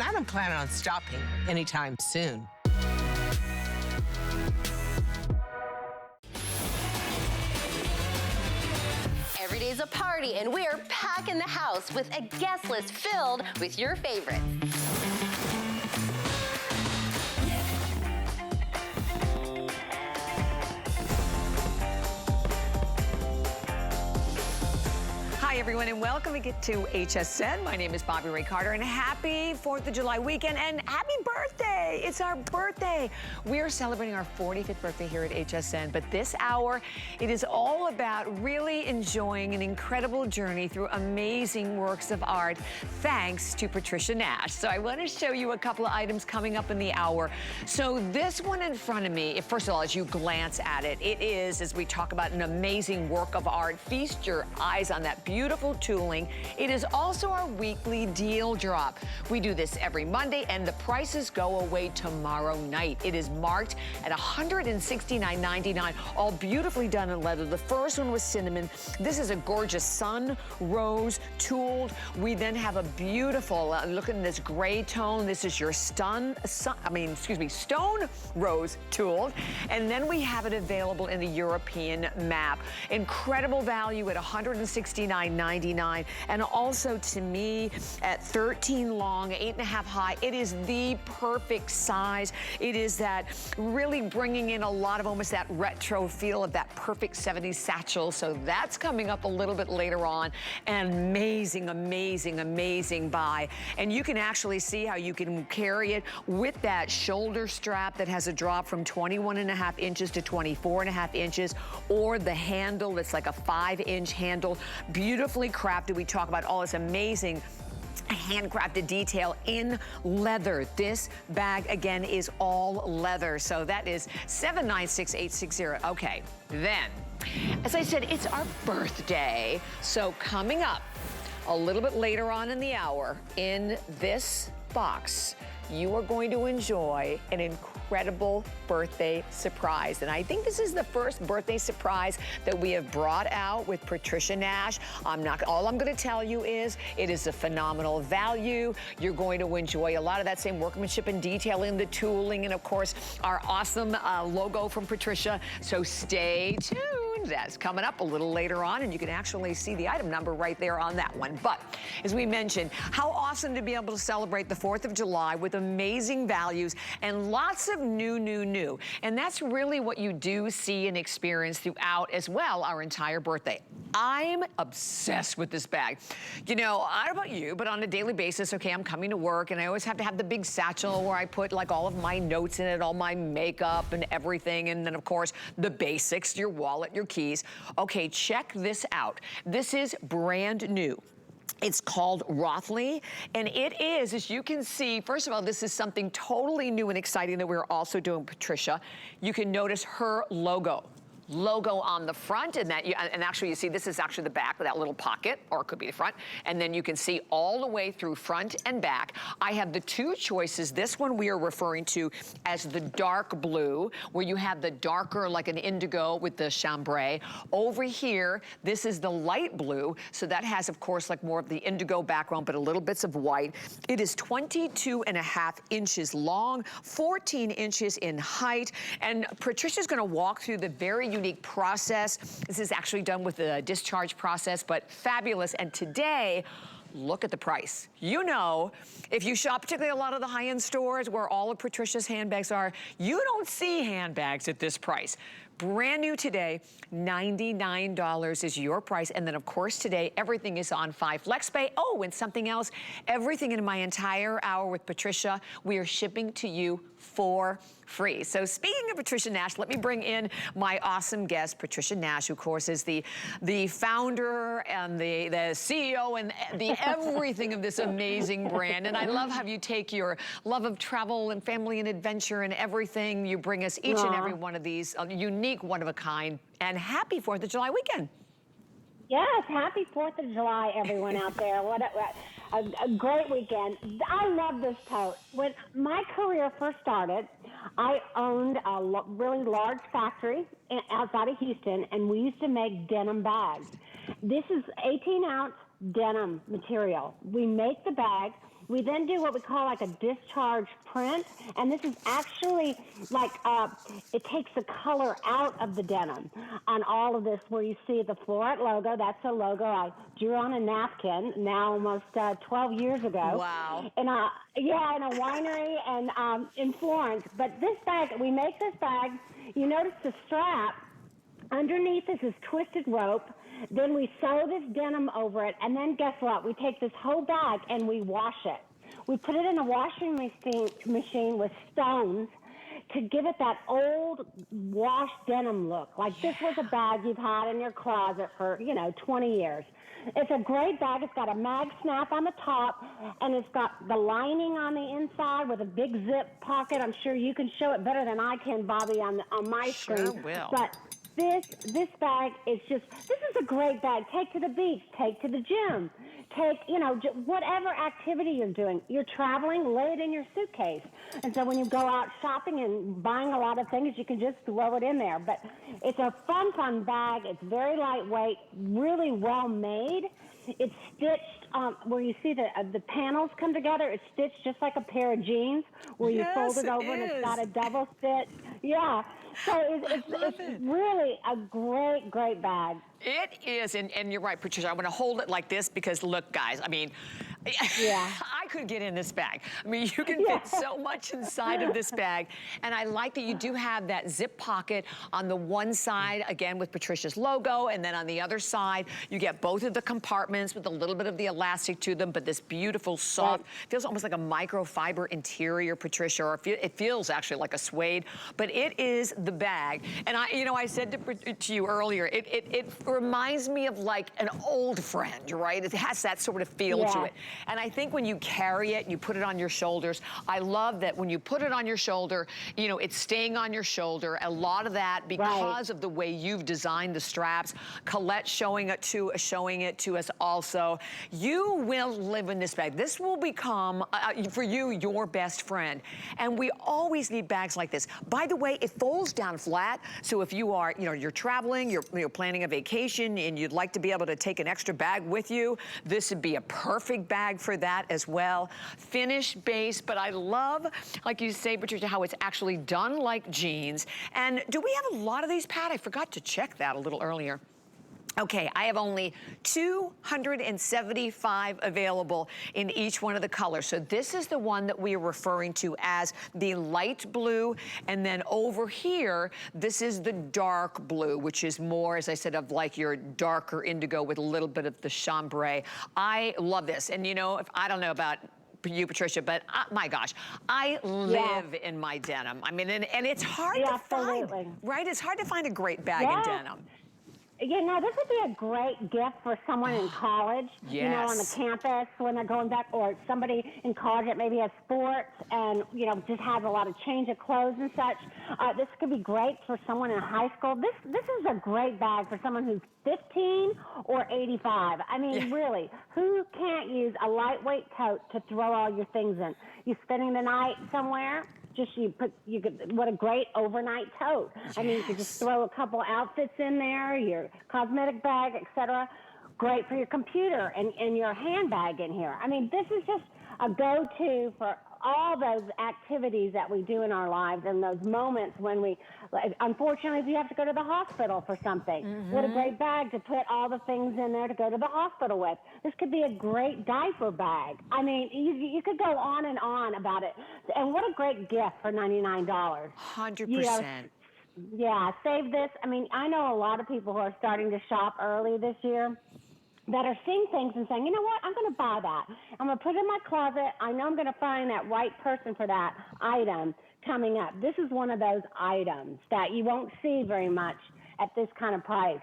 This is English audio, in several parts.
I don't plan on stopping anytime soon. Every day's a party, and we're packing the house with a guest list filled with your favorites. Hi, everyone, and welcome to HSN. My name is Bobby Ray Carter, and happy 4th of July weekend, and happy birthday! It's our birthday. We're celebrating our 45th birthday here at HSN, but this hour, it is all about really enjoying an incredible journey through amazing works of art, thanks to Patricia Nash. So I want to show you a couple of items coming up in the hour. So this one in front of me, first of all, as you glance at it, it is, as we talk about an amazing work of art, feast your eyes on that beautiful tooling. It is also our weekly deal drop. We do this every Monday, and the prices go away tomorrow night. It is marked at $169.99, all beautifully done in leather. The first one was cinnamon. This is a gorgeous sun rose tooled. We then have a beautiful, look at this gray tone. This is your stone rose tooled. And then we have it available in the European map. Incredible value at $169.99. And also, to me, at 13 long, 8.5 high, it is the perfect size. It is that really bringing in a lot of almost that retro feel of that perfect 70s satchel. So that's coming up a little bit later on. An amazing, amazing, amazing buy. And you can actually see how you can carry it with that shoulder strap that has a drop from 21.5 inches to 24.5 inches, or the handle that's like a 5-inch handle. Beautifully crafted. We talk about all this amazing handcrafted detail in leather. This bag, again, is all leather. So that is $796,860. Okay, then, as I said, it's our birthday. So coming up a little bit later on in the hour, in this box, you are going to enjoy an incredible birthday surprise. And I think this is the first birthday surprise that we have brought out with Patricia Nash. All I'm gonna tell you is, it is a phenomenal value. You're going to enjoy a lot of that same workmanship and detail in the tooling, and of course, our awesome logo from Patricia. So stay tuned. That's coming up a little later on, and you can actually see the item number right there on that one. But as we mentioned, how awesome to be able to celebrate the 4th of July with amazing values and lots of new. And that's really what you do see and experience throughout as well our entire birthday. I'm obsessed with this bag. You know, I don't know about you, but on a daily basis, okay, I'm coming to work and I always have to have the big satchel where I put like all of my notes in it, all my makeup and everything. And then of course, the basics, your wallet, your keys. Okay, check this out. This is brand new. It's called Rothly, and it is, as you can see, first of all, this is something totally new and exciting that we're also doing, Patricia. You can notice her logo on the front, and actually you see this is actually the back with that little pocket, or it could be the front, and then you can see all the way through front and back. I have the two choices. This one we are referring to as the dark blue, where you have the darker, like an indigo with the chambray. Over here, this is the light blue, so that has, of course, like more of the indigo background, but a little bits of white. It is 22.5 inches long, 14 inches in height, and Patricia's gonna walk through the very unique process. This is actually done with a discharge process, but fabulous. And today, look at the price. You know, if you shop particularly a lot of the high-end stores where all of Patricia's handbags are, you don't see handbags at this price. Brand new today, $99 is your price. And then of course today, everything is on 5 FlexPay. Oh, and something else, everything in my entire hour with Patricia, we are shipping to you for free. So speaking of Patricia Nash, let me bring in my awesome guest, Patricia Nash, who of course is the founder and the CEO and the everything of this amazing brand. And I love how you take your love of travel and family and adventure and everything. You bring us each and every one of these, unique, one of a kind, and happy 4th of July weekend. Yes, happy 4th of July, everyone out there. What a great weekend. I love this tote. When my career first started, I owned a really large factory outside of Houston, and we used to make denim bags. This is 18-ounce denim material. We make the bag. We then do what we call like a discharge print, and this is actually like, it takes the color out of the denim on all of this where you see the Floret logo. That's a logo I drew on a napkin now almost 12 years ago. Wow. In a winery and in Florence. But this bag, we make this bag, you notice the strap, underneath this is twisted rope. Then we sew this denim over it, and then guess what? We take this whole bag and we wash it. We put it in a washing machine with stones to give it that old washed denim look. Like this was a bag you've had in your closet for, 20 years. It's a great bag. It's got a mag snap on the top, and it's got the lining on the inside with a big zip pocket. I'm sure you can show it better than I can, Bobby, on my screen. Sure will. But this bag is this is a great bag. Take to the beach, take to the gym, take, whatever activity you're doing. You're traveling, lay it in your suitcase. And so when you go out shopping and buying a lot of things, you can just throw it in there. But it's a fun bag. It's very lightweight, really well made. It's stitched where you see the panels come together. It's stitched just like a pair of jeans where you fold it over and it's got a double stitch. Yeah. So it's really a great bag. It is, and you're right, Patricia. I want to hold it like this because look, guys, I mean, I could get in this bag. I mean, you can fit so much inside of this bag. And I like that you do have that zip pocket on the one side, again, with Patricia's logo. And then on the other side, you get both of the compartments with a little bit of the elastic to them, but this beautiful, soft, feels almost like a microfiber interior, Patricia, or it feels actually like a suede, but it is the bag. And I said to you earlier, it reminds me of like an old friend, right? It has that sort of feel to it. And I think when you carry it, you put it on your shoulders. I love that when you put it on your shoulder, it's staying on your shoulder. A lot of that because of the way you've designed the straps. Colette showing it to us also. You will live in this bag. This will become, for you, your best friend. And we always need bags like this. By the way, it folds down flat. So if you are, you're traveling, you're planning a vacation, and you'd like to be able to take an extra bag with you, this would be a perfect bag for that as well. Finished base, but I love, like you say, Patricia, how it's actually done like jeans. And do we have a lot of these, Pat? I forgot to check that a little earlier. Okay, I have only 275 available in each one of the colors. So this is the one that we are referring to as the light blue. And then over here, this is the dark blue, which is more, as I said, of like your darker indigo with a little bit of the chambray. I love this. And I don't know about you, Patricia, but my gosh, I live in my denim. I mean, and it's hard to find, right? It's hard to find a great bag in denim. This would be a great gift for someone in college, on the campus when they're going back, or somebody in college that maybe has sports and, just has a lot of change of clothes and such. This could be great for someone in high school. This is a great bag for someone who's 15 or 85. I mean, really, who can't use a lightweight tote to throw all your things in? You spending the night somewhere? What a great overnight tote. I mean, you could just throw a couple outfits in there, your cosmetic bag, etc. Great for your computer and your handbag in here. I mean, this is just a go-to for all those activities that we do in our lives and those moments when we, unfortunately, if you have to go to the hospital for something. What a great bag to put all the things in there to go to the hospital with. This could be a great diaper bag. I mean, you could go on and on about it. And what a great gift for $99. 100%. Yeah, save this. I mean, I know a lot of people who are starting to shop early this year that are seeing things and saying, you know what, I'm going to buy that. I'm going to put it in my closet. I know I'm going to find that right person for that item coming up. This is one of those items that you won't see very much at this kind of price.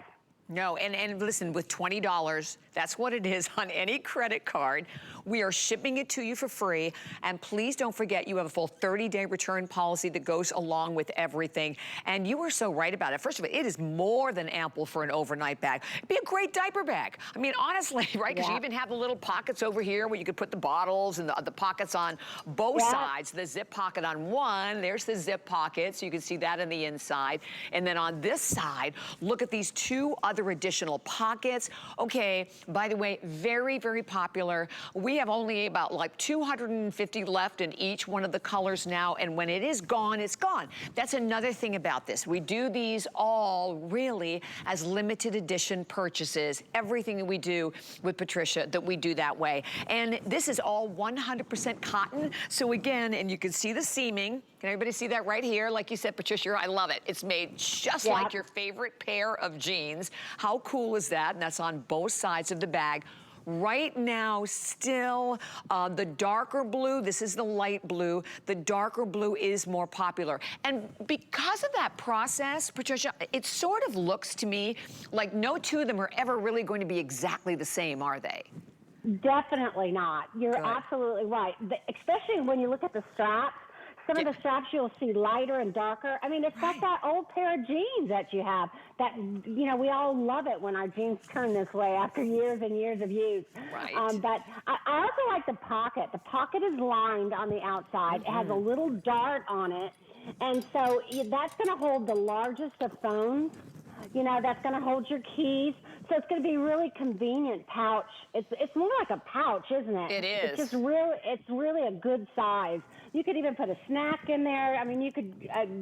No, and listen, with $20, that's what it is on any credit card. We are shipping it to you for free. And please don't forget, you have a full 30-day return policy that goes along with everything. And you were so right about it. First of all, it is more than ample for an overnight bag. It'd be a great diaper bag. I mean, honestly, right? Because you even have the little pockets over here where you could put the bottles and the pockets on both sides. The zip pocket on one, there's the zip pocket, so you can see that on the inside. And then on this side, look at these two other additional pockets. Okay, By the way, very, very popular. We have only about like 250 left in each one of the colors now, and when it is gone, it's gone. That's another thing about this. We do these all really as limited edition purchases. Everything that we do with Patricia, that we do that way. And this is all 100% cotton. So again, and you can see the seaming. Can everybody see that right here? Like you said, Patricia, I love it. It's made just like your favorite pair of jeans. How cool is that? And that's on both sides of the bag. Right now, still the darker blue, this is the light blue, the darker blue is more popular. And because of that process, Patricia, it sort of looks to me like no two of them are ever really going to be exactly the same, are they? Definitely not. You're absolutely right. Especially when you look at the straps. Some of the straps you'll see lighter and darker. I mean, it's like that old pair of jeans that you have that, you know, we all love it when our jeans turn this way after years and years of use. Right. But I also like the pocket. The pocket is lined on the outside. It has a little dart on it. And so that's going to hold the largest of phones. You know, that's going to hold your keys. So it's going to be really convenient pouch. It's more like a pouch, isn't it? It is. It's really a good size. You could even put a snack in there. I mean, you could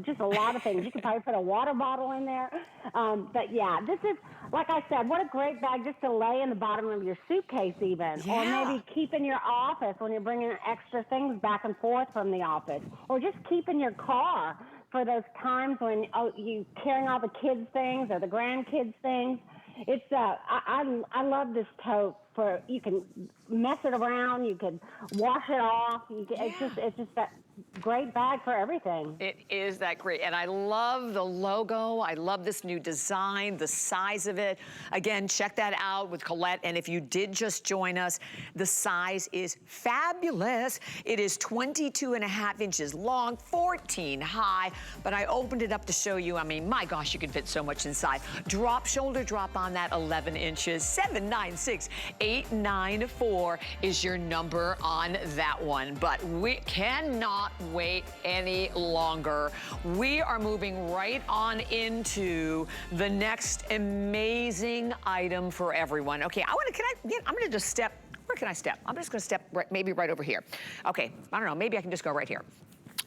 just a lot of things. You could probably put a water bottle in there. But yeah, this is, like I said, what a great bag just to lay in the bottom of your suitcase even. Yeah. Or maybe keep in your office when you're bringing extra things back and forth from the office. Or just keep in your car for those times when you carrying all the kids' things or the grandkids' things. It's I love this tote. For you can mess it around, you can wash it off. It's just that great bag for everything. It is that great, and I love the logo. I love this new design, the size of it. Again, check that out with Colette, and if you did just join us, the size is fabulous. It is 22.5 inches long, 14 high, but I opened it up to show you. I mean, my gosh, you can fit so much inside. Drop, shoulder drop on that, 11 inches, 796-894 is your number on that one, but we cannot wait any longer. We are moving right on into the next amazing item for everyone. Okay, I'm gonna just step, where can I step? I'm just gonna step maybe right over here. Okay, I don't know, maybe I can just go right here.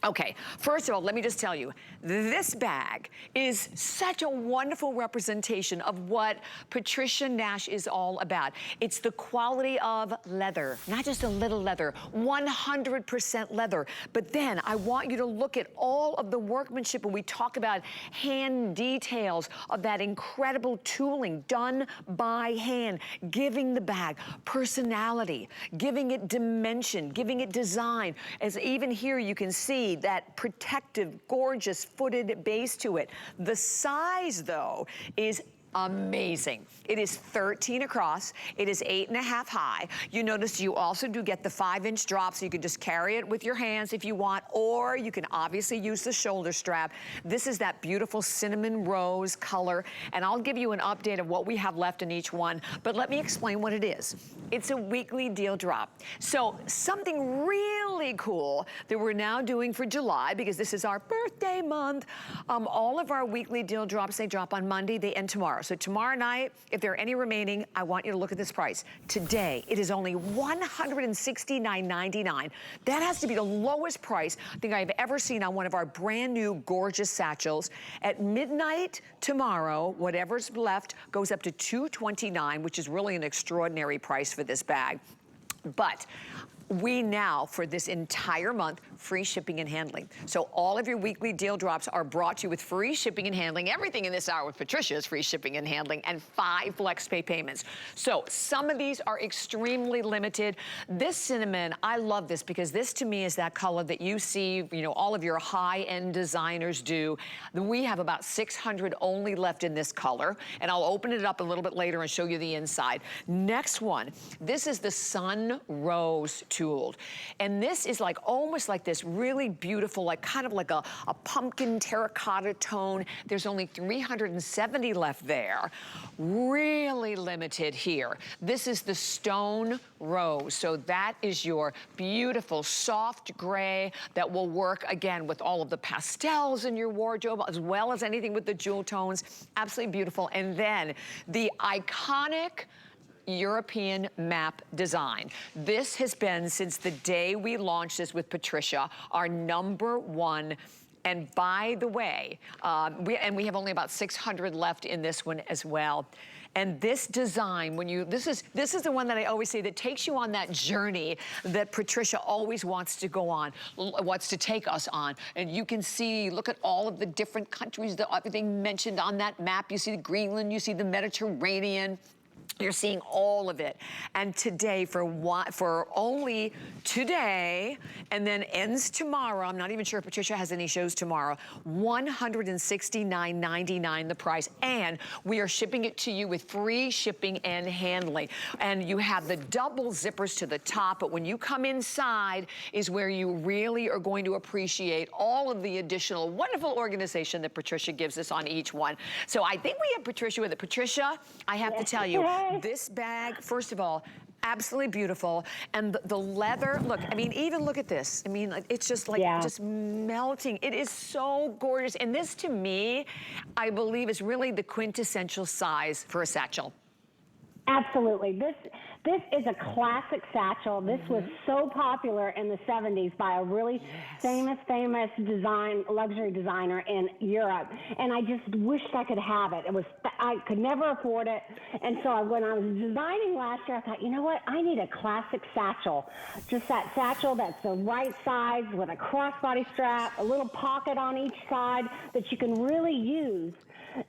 Okay, first of all, let me just tell you, this bag is such a wonderful representation of what Patricia Nash is all about. It's the quality of leather, not just a little leather, 100% leather. But then I want you to look at all of the workmanship when we talk about hand details of that incredible tooling done by hand, giving the bag personality, giving it dimension, giving it design. As even here you can see that protective, gorgeous footed base to it. The size, though, is amazing. It is 13 across. It is 8.5 high. You notice you also do get the 5-inch drop, so you can just carry it with your hands if you want, or you can obviously use the shoulder strap. This is that beautiful cinnamon rose color, and I'll give you an update of what we have left in each one, but let me explain what it is. It's a weekly deal drop. So something really cool that we're now doing for July, because this is our birthday month, all of our weekly deal drops, they drop on Monday, they end tomorrow. So tomorrow night, if there are any remaining, I want you to look at this price. Today, it is only $169.99. That has to be the lowest price I think I've ever seen on one of our brand new gorgeous satchels. At midnight tomorrow, whatever's left goes up to $229, which is really an extraordinary price for this bag. But we now, for this entire month, free shipping and handling. So all of your weekly deal drops are brought to you with free shipping and handling. Everything in this hour with Patricia is free shipping and handling, and 5 flex pay payments. So some of these are extremely limited. This cinnamon, I love this because this to me is that color that you see, you know, all of your high-end designers do. We have about 600 only left in this color, and I'll open it up a little bit later and show you the inside. Next one, this is the Sun Rose tooled. And this is like almost like this really beautiful, like kind of like a pumpkin terracotta tone. There's only 370 left there. Really limited here. This is the Stone Rose. So that is your beautiful soft gray that will work again with all of the pastels in your wardrobe, as well as anything with the jewel tones. Absolutely beautiful. And then the iconic European map design. This has been, since the day we launched this with Patricia, our #1. And by the way, we have only about 600 left in this one as well. And this design, this is the one that I always say that takes you on that journey that Patricia always wants to go on, wants to take us on. And you can see, look at all of the different countries, everything mentioned on that map. You see Greenland, you see the Mediterranean. You're seeing all of it. And today, for only today, and then ends tomorrow, I'm not even sure if Patricia has any shows tomorrow, $169.99 the price. And we are shipping it to you with free shipping and handling. And you have the double zippers to the top, but when you come inside is where you really are going to appreciate all of the additional wonderful organization that Patricia gives us on each one. So I think we have Patricia with it. Patricia, I have to tell you, this bag, first of all, absolutely beautiful. And the leather, look, I mean, even look at this. I mean, it's just like, just melting. It is so gorgeous. And this, to me, I believe is really the quintessential size for a satchel. Absolutely. This is a classic satchel. This was so popular in the 70s by a really famous luxury designer in Europe. And I just wished I could have it. I could never afford it. And so when I was designing last year, I thought, you know what? I need a classic satchel. Just that satchel that's the right size with a crossbody strap, a little pocket on each side that you can really use.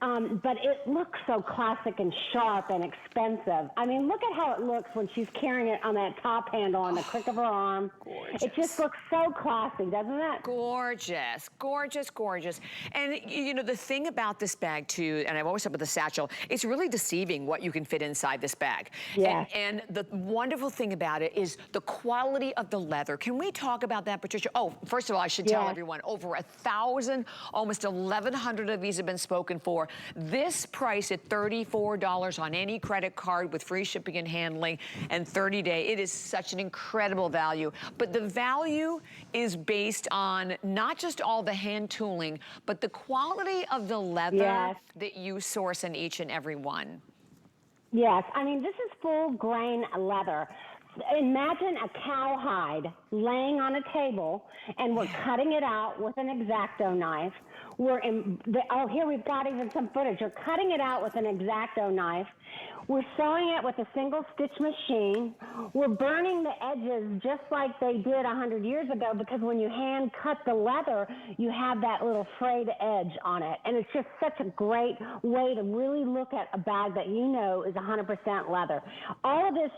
But it looks so classic and sharp and expensive. I mean, look at how it looks when she's carrying it on that top handle on the crick of her arm. Gorgeous. It just looks so classy, doesn't it? Gorgeous, gorgeous, gorgeous. And you know, the thing about this bag too, and I've always said with the satchel, it's really deceiving what you can fit inside this bag. Yeah. And the wonderful thing about it is the quality of the leather. Can we talk about that, Patricia? Oh, first of all, I should tell everyone, over 1,000, almost 1,100 of these have been spoken for. This price at $34 on any credit card with free shipping and handling and 30-day, it is such an incredible value. But the value is based on not just all the hand tooling, but the quality of the leather that you source in each and every one. Yes, I mean, this is full grain leather. Imagine a cowhide laying on a table, and we're cutting it out with an X-Acto knife. Here we've got even some footage. You're cutting it out with an X-Acto knife. We're sewing it with a single stitch machine. We're burning the edges just like they did 100 years ago, because when you hand cut the leather, you have that little frayed edge on it. And it's just such a great way to really look at a bag that you know is 100% leather. All of this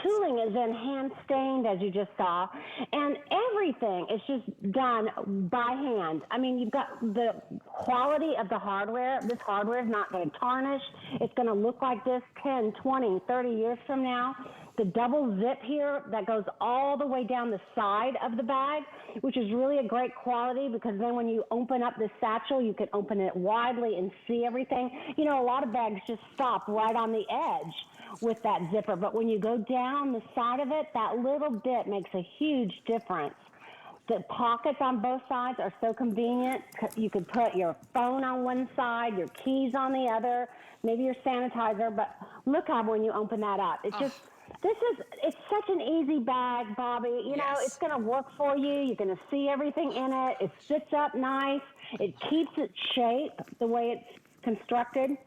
tooling is then hand stained, as you just saw, and everything is just done by hand. I mean, you've got the quality of the hardware. This hardware is not going to tarnish. It's going to look like this 10, 20, 30 years from now. The double zip here that goes all the way down the side of the bag, which is really a great quality, because then when you open up this satchel, you can open it widely and see everything. You know, a lot of bags just stop right on the edge with that zipper, but when you go down the side of it, that little bit makes a huge difference. The pockets on both sides are so convenient. You could put your phone on one side, your keys on the other, maybe your sanitizer, but look how when you open that up, it's just, it's such an easy bag, Bobby. You know, it's going to work for you. You're going to see everything in it. It sits up nice. It keeps its shape the way it's constructed.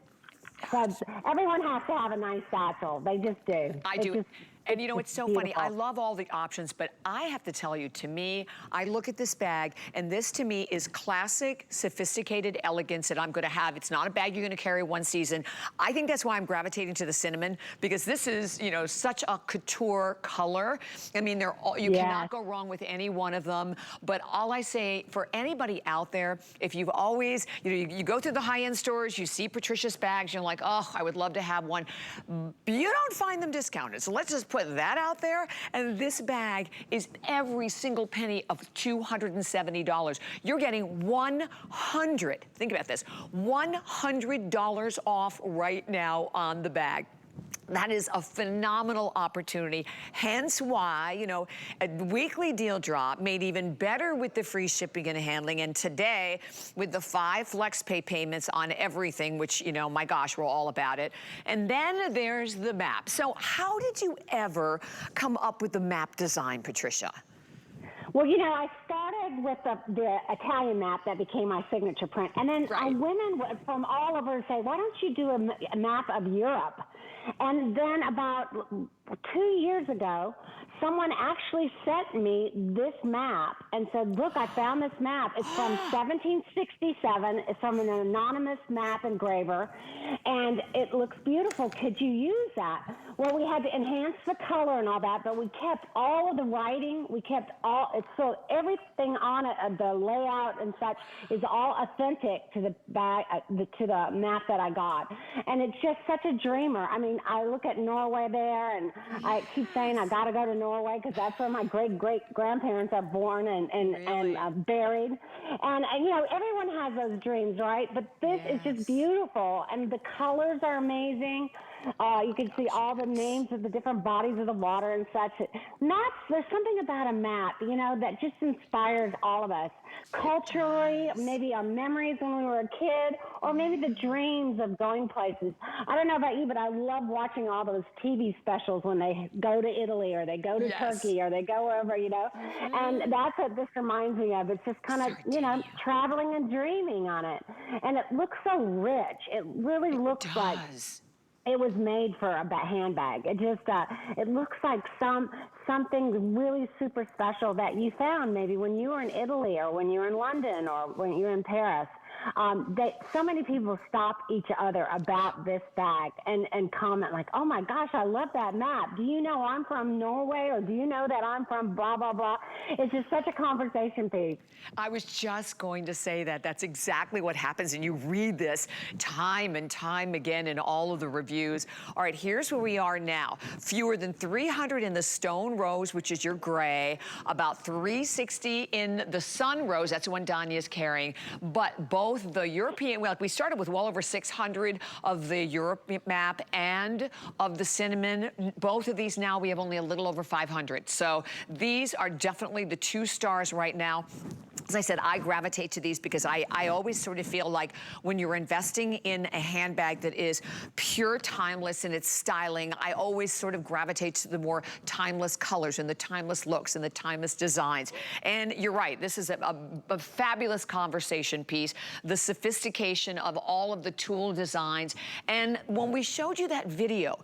So everyone has to have a nice satchel. They just do. I do. And you know, it's so funny. I love all the options, but I have to tell you, to me, I look at this bag, and this to me is classic, sophisticated elegance that I'm going to have. It's not a bag you're going to carry one season. I think that's why I'm gravitating to the cinnamon, because this is, you know, such a couture color. I mean, they're all, you cannot go wrong with any one of them. But all I say for anybody out there, if you've always, you know, you go through the high-end stores, you see Patricia's bags, you're like, oh, I would love to have one. You don't find them discounted. So let's just put that out there. And this bag is every single penny of $270. You're getting think about this, $100 off right now on the bag. That is a phenomenal opportunity, hence why, you know, a weekly deal drop made even better with the free shipping and handling. And today, with the 5 flex pay payments on everything, which, you know, my gosh, we're all about it. And then there's the map. So how did you ever come up with the map design, Patricia? Well, you know, I started with the Italian map that became my signature print. And then women from all over say, why don't you do a map of Europe? And then about 2 years ago, someone actually sent me this map and said, look, I found this map. It's from 1767. It's from an anonymous map engraver, and it looks beautiful. Could you use that? Well, we had to enhance the color and all that, but we kept all of the writing. We kept all, it's so everything on it, the layout and such, is all authentic to the bag, to the map that I got. And it's just such a dreamer. I mean, I look at Norway there, and I keep saying I got to go to Norway because that's where my great-great-grandparents are born and buried. And, you know, everyone has those dreams, right? But this is just beautiful, and the colors are amazing. You can see all the names of the different bodies of the water and such. There's something about a map, you know, that just inspires all of us. Culturally, maybe our memories when we were a kid, or maybe the dreams of going places. I don't know about you, but I love watching all those TV specials when they go to Italy or they go to Turkey or they go over, you know. And that's what this reminds me of. It's just kind of, you know, traveling and dreaming on it. And it looks so rich. It really looks like it was made for a handbag. It just, it looks like something really super special that you found maybe when you were in Italy or when you were in London or when you were in Paris. So many people stop each other about this bag and comment like, oh my gosh, I love that map. Do you know I'm from Norway, or do you know that I'm from blah, blah, blah? It's just such a conversation piece. I was just going to say that. That's exactly what happens, and you read this time and time again in all of the reviews. All right, here's where we are now. Fewer than 300 in the stone rose, which is your gray, about 360 in the sun rose, that's the one Danya's carrying, but both the European, well, we started with well over 600 of the Europe map and of the cinnamon. Both of these now, we have only a little over 500. So these are definitely the 2 stars right now. As I said, I gravitate to these because I always sort of feel like when you're investing in a handbag that is pure timeless in its styling, I always sort of gravitate to the more timeless colors and the timeless looks and the timeless designs. And you're right, this is a fabulous conversation piece. The sophistication of all of the tool designs. And when we showed you that video,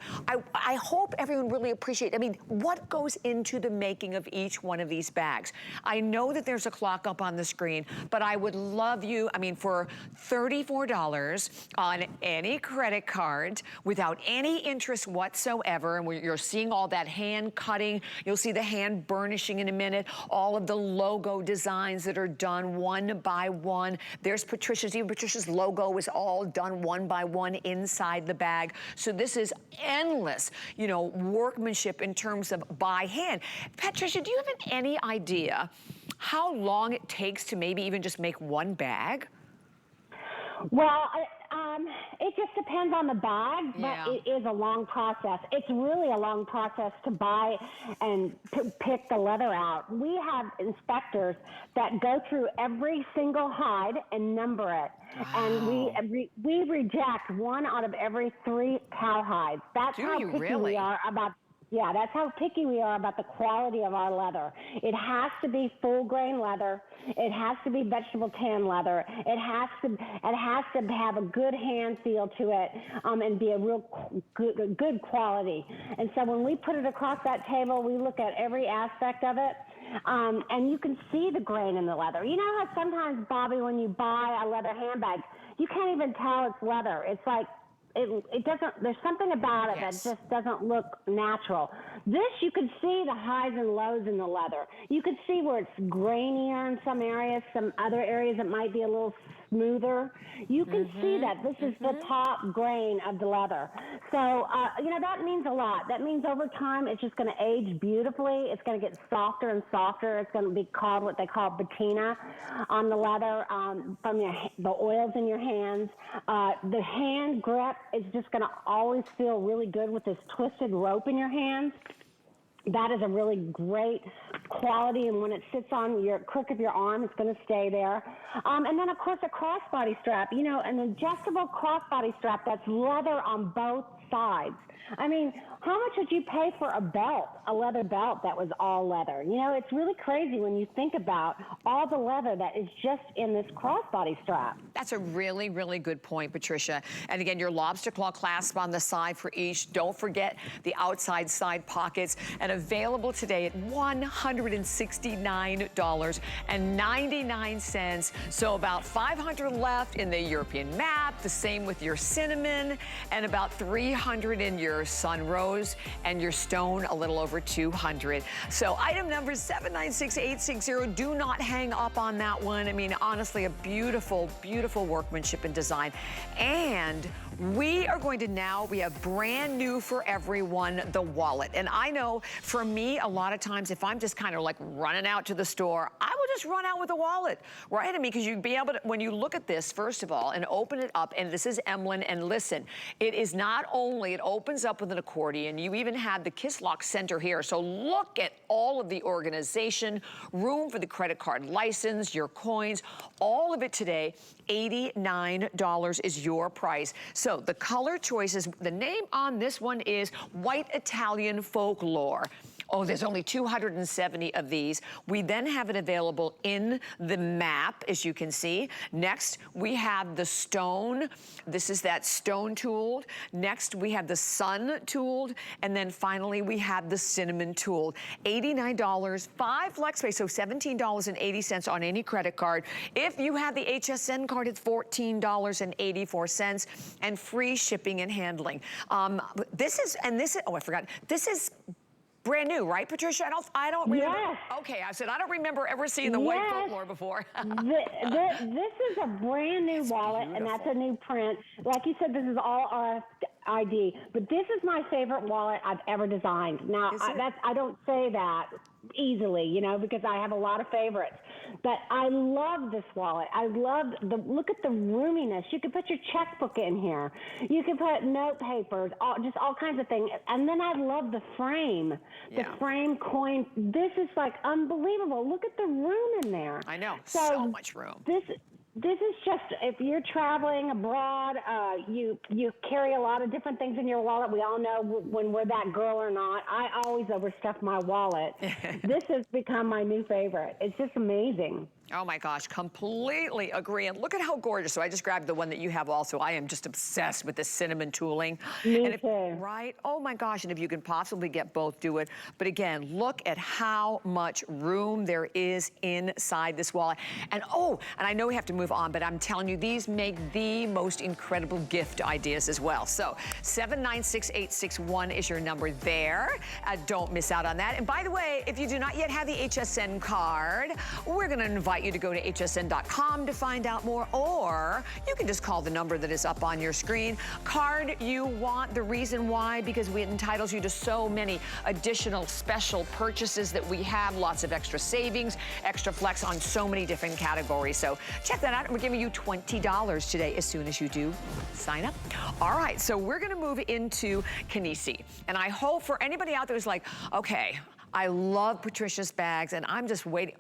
I hope everyone really appreciates, I mean, what goes into the making of each one of these bags. I know that there's a clock up on the screen, but I would love you, I mean, for $34 on any credit card without any interest whatsoever, and you're seeing all that hand cutting, you'll see the hand burnishing in a minute, all of the logo designs that are done one by one. There's Patricia's, even Patricia's logo is all done one by one inside the bag. So this is endless, you know, workmanship in terms of by hand. Patricia, do you have any idea how long it takes to maybe even just make one bag? Well, it just depends on the bag, but it is a long process. It's really a long process to buy and to pick the leather out. We have inspectors that go through every single hide and number it. Wow. And we reject 1 out of every 3 cow hides. That's how picky we are about. Yeah, that's how picky we are about the quality of our leather. It has to be full grain leather. It has to be vegetable tan leather. It has to have a good hand feel to it, and be a real good quality. And so when we put it across that table, we look at every aspect of it. And you can see the grain in the leather. You know how sometimes, Bobby, when you buy a leather handbag, you can't even tell it's leather. It's like, it doesn't, there's something about it that just doesn't look natural. This, you can see the highs and lows in the leather. You can see where it's grainier in some areas, some other areas it might be a little smoother. You can see that this is the top grain of the leather. So, you know, that means a lot. That means over time it's just going to age beautifully. It's going to get softer and softer. It's going to be called what they call patina on the leather, from the oils in your hands. The hand grip is just going to always feel really good with this twisted rope in your hands. That is a really great quality, and when it sits on your crook of your arm, it's going to stay there. And then, of course, a crossbody strap, you know, an adjustable crossbody strap that's leather on both sides. I mean, how much would you pay for a belt, a leather belt that was all leather? You know, it's really crazy when you think about all the leather that is just in this crossbody strap. That's a really, really good point, Patricia. And again, your lobster claw clasp on the side for each. Don't forget the outside side pockets. And available today at $169.99. So about 500 left in the European map. The same with your cinnamon, and about 300 in your sun rose, and your stone a little over 200. So item number 796860. Do not hang up on that one. I mean, honestly, a beautiful, beautiful workmanship and design. And we are going to now, we have brand new for everyone, the wallet. And I know for me, a lot of times, if I'm just kind of like running out to the store, I will just run out with a wallet, right? I mean, because you'd be able to, when you look at this, first of all, and open it up, and this is Emilyn, and listen, it is not only, it opens up with an accordion, you even have the kiss lock center here. So look at all of the organization, room for the credit card license, your coins, all of it today. $89 is your price. So the color choices, the name on this one is White Italian Folklore. Oh, there's only 270 of these. We then have it available in the map, as you can see. Next, we have the stone. This is that stone tooled. Next, we have the sun tooled. And then finally, we have the cinnamon tooled. $89, 5 flex pay, so $17.80 on any credit card. If you have the HSN card, it's $14.84, and free shipping and handling. This is, oh, I forgot. This is brand new, right, Patricia? I don't remember. Yes. Okay, I said I don't remember ever seeing the white folklore before. This is a brand new wallet, beautiful. and that's a new print. Like you said, this is all RFID, but this is my favorite wallet I've ever designed. Now, I don't say that easily, you know, because I have a lot of favorites. But I love this wallet. I love look at the roominess. You could put your checkbook in here. You could put note papers, just all kinds of things. And then I love the frame, the frame coin. This is like unbelievable. Look at the room in there. I know, so much room. This is just, if you're traveling abroad, you carry a lot of different things in your wallet. We all know when we're that girl or not. I always overstuff my wallet. This has become my new favorite. It's just amazing. Oh my gosh, completely agree. And look at how gorgeous. So I just grabbed the one that you have also. I am just obsessed with the cinnamon tooling. Me too. Right? Oh my gosh, and if you can possibly get both, do it. But again, look at how much room there is inside this wallet. And and I know we have to move on, but I'm telling you, these make the most incredible gift ideas as well. So 796861 is your number there. Don't miss out on that. And by the way, if you do not yet have the HSN card, we're gonna invite you to go to hsn.com to find out more, or you can just call the number that is up on your screen. Card you want, the reason why, because it entitles you to so many additional special purchases that we have, lots of extra savings, extra flex on so many different categories. So check that out. We're giving you $20 today as soon as you do sign up. All right, so we're gonna move into Kinesi. And I hope for anybody out there who's like, okay, I love Patricia's bags, and I'm just waiting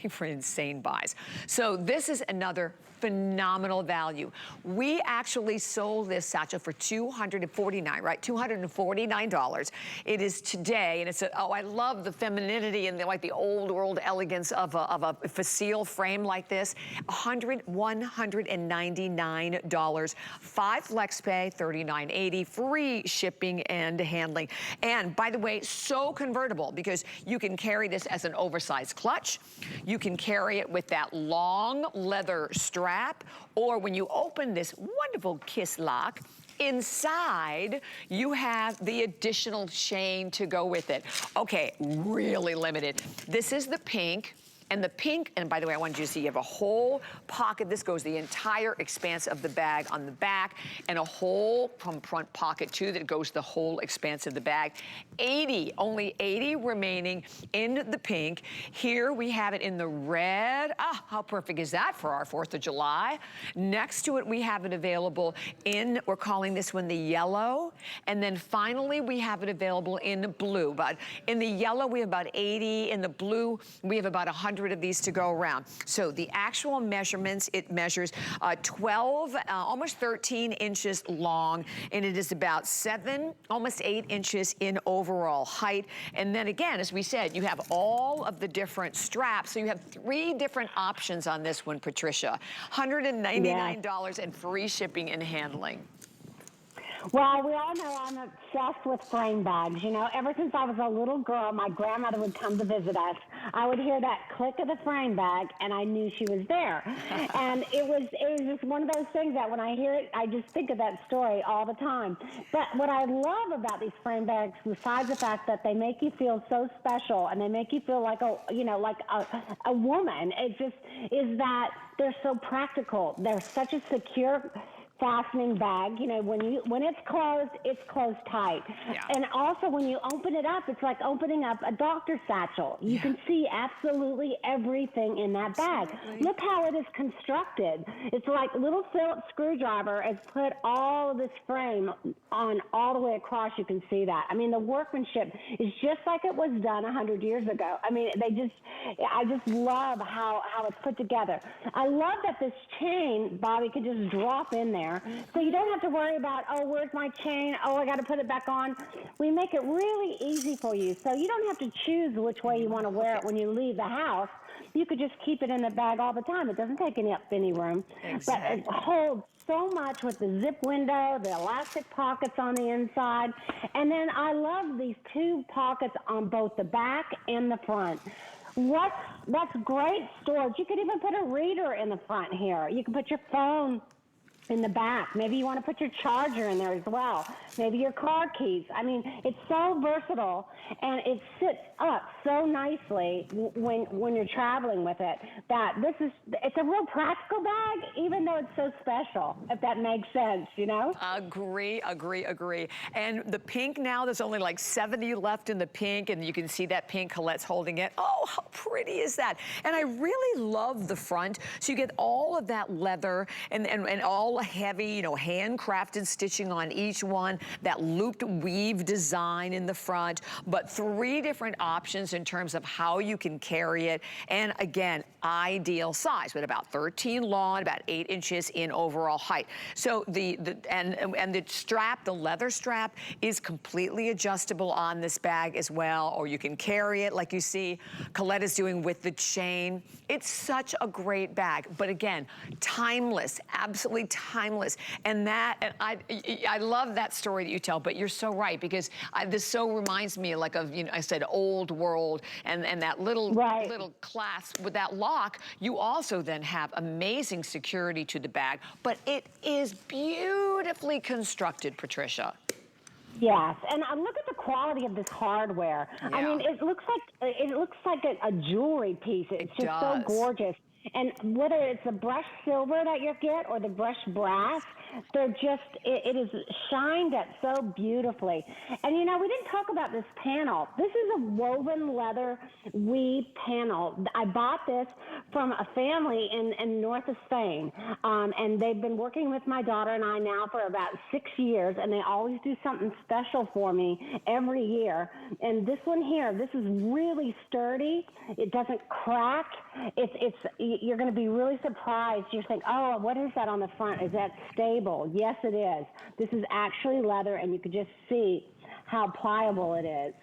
for insane buys. So this is another phenomenal value. We actually sold this satchel for $249, right? $249. It is today, and it's I love the femininity and the old world elegance of a facile frame like this. $199. 5 flex pay, $39.80, free shipping and handling. And by the way, so convertible, because you can carry this as an oversized clutch. You can carry it with that long leather strap, or when you open this wonderful kiss lock, inside, you have the additional chain to go with it. Okay, really limited. This is the pink. And the pink, and by the way, I wanted you to see you have a whole pocket. This goes the entire expanse of the bag on the back, and a whole from front pocket too that goes the whole expanse of the bag. Only 80 remaining in the pink. Here we have it in the red. Ah, how perfect is that for our 4th of July? Next to it, we have it available in, we're calling this one the yellow. And then finally, we have it available in blue. But in the yellow, we have about 80. In the blue, we have about 100 of these to go around. So the actual measurements, it measures 12, almost 13 inches long, and it is about 7, almost 8 inches in overall height. And then again, as we said, you have all of the different straps. So you have 3 different options on this one, Patricia. $199 and free shipping and handling. Well, we all know I'm obsessed with frame bags. You know, ever since I was a little girl, my grandmother would come to visit us. I would hear that click of the frame bag, and I knew she was there. And it was just one of those things that when I hear it, I just think of that story all the time. But what I love about these frame bags, besides the fact that they make you feel so special and they make you feel like a woman, it just is that they're so practical. They're such a secure fastening bag. You know, when it's closed tight. Yeah. And also when you open it up, it's like opening up a doctor's satchel. You can see absolutely everything in that bag. Look how it is constructed. It's like little Phillips screwdriver has put all of this frame on all the way across. You can see that. I mean, the workmanship is just like it was done 100 years ago. I mean, I just love how it's put together. I love that this chain, Bobby, could just drop in there. So you don't have to worry about, oh, where's my chain? Oh, I got to put it back on. We make it really easy for you. So you don't have to choose which way you want to wear it when you leave the house. You could just keep it in the bag all the time. It doesn't take up any room. Exactly. But it holds so much with the zip window, the elastic pockets on the inside. And then I love these 2 pockets on both the back and the front. That's great storage. You could even put a reader in the front here. You can put your phone in the back. Maybe you want to put your charger in there as well. Maybe your car keys. I mean, it's so versatile, and it sits up so nicely when you're traveling with it that it's a real practical bag, even though it's so special, if that makes sense, you know? Agree. And the pink now, there's only like 70 left in the pink, and you can see that pink. Colette's holding it. Oh, how pretty is that? And I really love the front. So you get all of that leather and all heavy, you know, handcrafted stitching on each one, that looped weave design in the front, but 3 different options in terms of how you can carry it. And again, ideal size, with about 13 long, about 8 inches in overall height. So the strap, the leather strap, is completely adjustable on this bag as well, or you can carry it like you see Colette is doing with the chain. It's such a great bag, but again, timeless, absolutely timeless. And I love that story that you tell, but you're so right, because this so reminds me like of, you know, I said old world, and that little clasp with that lock. You also then have amazing security to the bag, but it is beautifully constructed, Patricia. Yes, and look at the quality of this hardware. Yeah. I mean, it looks like a jewelry piece. It's just so gorgeous. And whether it's the brushed silver that you get or the brushed brass, it is shined at so beautifully. And, you know, we didn't talk about this panel. This is a woven leather weave panel. I bought this from a family in north of Spain, and they've been working with my daughter and I now for about 6 years, and they always do something special for me every year. And this one here, this is really sturdy. It doesn't crack. You're going to be really surprised. You think, oh, what is that on the front? Is that stable? Yes, it is. This is actually leather, and you can just see how pliable it is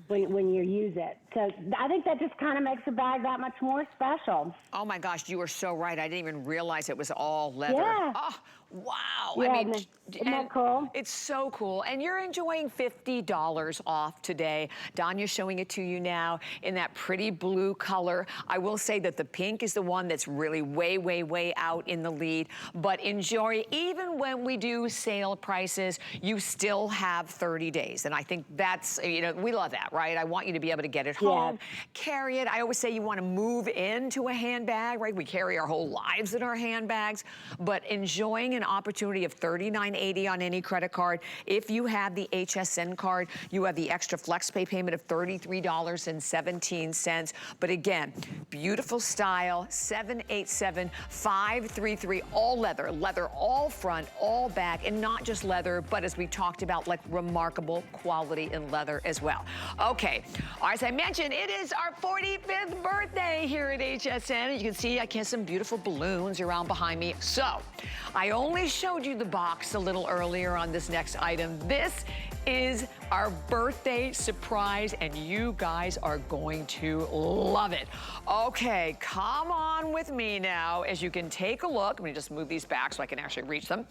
when you use it. So I think that just kind of makes the bag that much more special. Oh my gosh, you are so right. I didn't even realize it was all leather. Yeah. Oh, wow. Yeah, I mean, isn't that cool? It's so cool. And you're enjoying $50 off today. Donya's showing it to you now in that pretty blue color. I will say that the pink is the one that's really way, way, way out in the lead. But enjoy, even when we do sale prices, you still have 30 days. And I think that's, you know, we love that. that, right? I want you to be able to get it home, carry it. I always say you want to move into a handbag, right? We carry our whole lives in our handbags, but enjoying an opportunity of $39.80 on any credit card. If you have the HSN card, you have the extra FlexPay payment of $33.17. But again, beautiful style, 787-533, all leather, leather all front, all back, and not just leather, but as we talked about, like remarkable quality in leather as well. Okay, as I mentioned, it is our 45th birthday here at HSN. You can see I have some beautiful balloons around behind me. So, I only showed you the box a little earlier on this next item. This is our birthday surprise, and you guys are going to love it. Okay, come on with me now as you can take a look. Let me just move these back so I can actually reach them.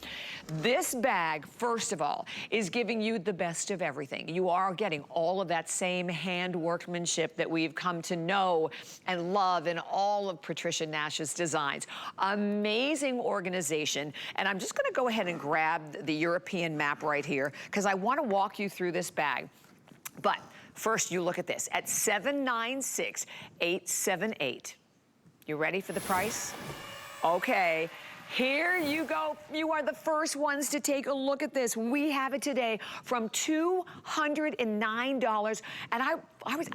This bag, first of all, is giving you the best of everything. You are getting all of that same hand workmanship that we've come to know and love in all of Patricia Nash's designs. Amazing organization. And I'm just gonna go ahead and grab the European map right here because I wanna walk you through this bag. But first, you look at this at $796,878. You ready for the price? Okay. Here you go. You are the first ones to take a look at this. We have it today from $209. And I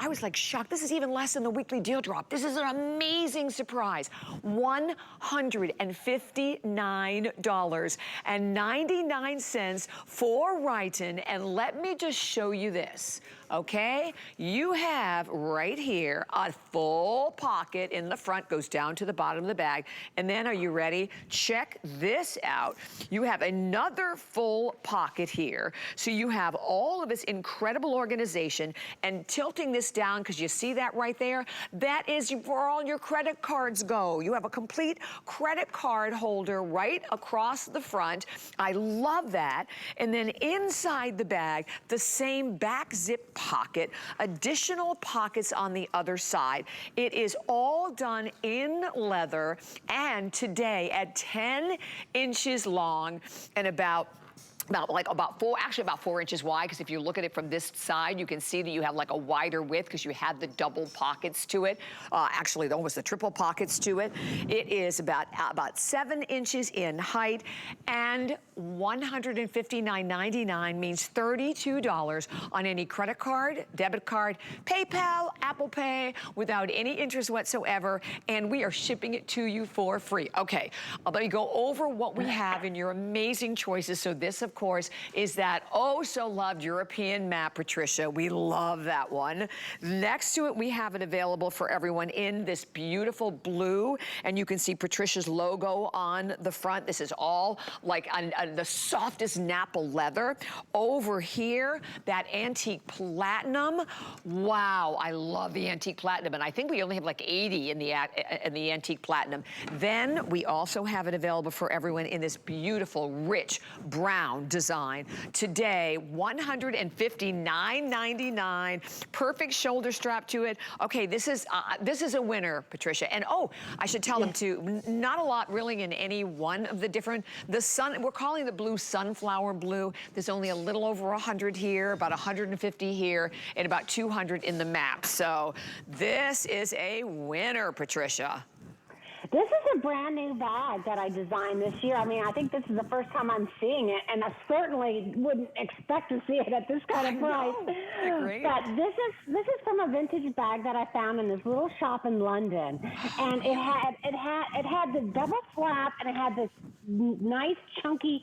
was like shocked. This is even less than the weekly deal drop. This is an amazing surprise. $159.99 for Righton. And let me just show you this. Okay, you have right here a full pocket in the front, goes down to the bottom of the bag. And then, are you ready? Check this out. You have another full pocket here. So you have all of this incredible organization, and tilting this down, because you see that right there, that is where all your credit cards go. You have a complete credit card holder right across the front. I love that. And then inside the bag, the same back zip pocket, additional pockets on the other side. It is all done in leather, and today at 10 inches long and about 4 inches wide, because if you look at it from this side, you can see that you have like a wider width because you have the double pockets to it. Actually, almost the triple pockets to it. It is about 7 inches in height, and $159.99 means $32 on any credit card, debit card, PayPal, Apple Pay, without any interest whatsoever, and we are shipping it to you for free. Okay, I'll let you go over what we have in your amazing choices. So this, of course, is that oh so loved European map, Patricia. We love that one. Next to it, we have it available for everyone in this beautiful blue, and you can see Patricia's logo on the front. This is all like the softest Nappa leather. Over here, that antique platinum. Wow, I love the antique platinum, and I think we only have like 80 in the antique platinum. Then we also have it available for everyone in this beautiful, rich brown design. Today, $159.99. Perfect shoulder strap to it. Okay, this is a winner, Patricia. And oh, I should tell them too, not a lot really in any one of the different, we're calling the blue sunflower blue. There's only a little over 100 here, about 150 here, and about 200 in the map. So this is a winner, Patricia. This is a brand new bag that I designed this year. I mean, I think this is the first time I'm seeing it, and I certainly wouldn't expect to see it at this kind of price. But this is from a vintage bag that I found in this little shop in London, and it had the double flap, and it had this nice chunky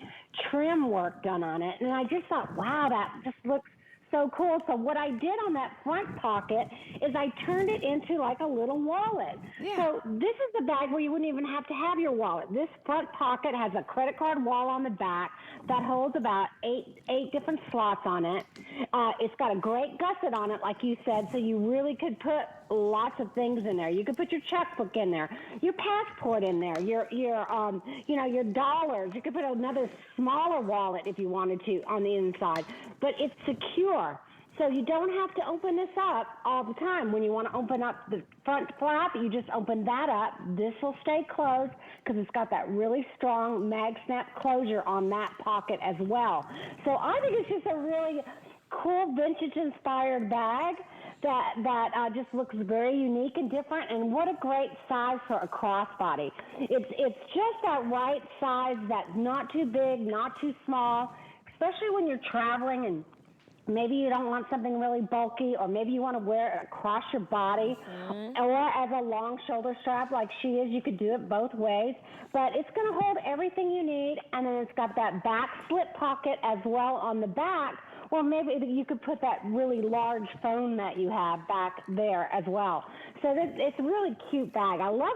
trim work done on it, and I just thought, wow, that just looks so cool. So what I did on that front pocket is I turned it into like a little wallet. Yeah. So this is the bag where you wouldn't even have to have your wallet. This front pocket has a credit card wall on the back that holds about eight different slots on it. It's got a great gusset on it, like you said, so you really could put lots of things in there. You could put your checkbook in there, your passport in there, your dollars. You could put another smaller wallet if you wanted to on the inside, but it's secure. So you don't have to open this up all the time. When you want to open up the front flap, you just open that up. This will stay closed because it's got that really strong mag snap closure on that pocket as well. So I think it's just a really cool vintage-inspired bag that just looks very unique and different, and what a great size for a crossbody. It's just that right size that's not too big, not too small, especially when you're traveling and maybe you don't want something really bulky, or maybe you want to wear it across your body, or as a long shoulder strap like she is. You could do it both ways, but it's going to hold everything you need, and then it's got that back slip pocket as well on the back. Or maybe you could put that really large phone that you have back there as well. So it's a really cute bag. I love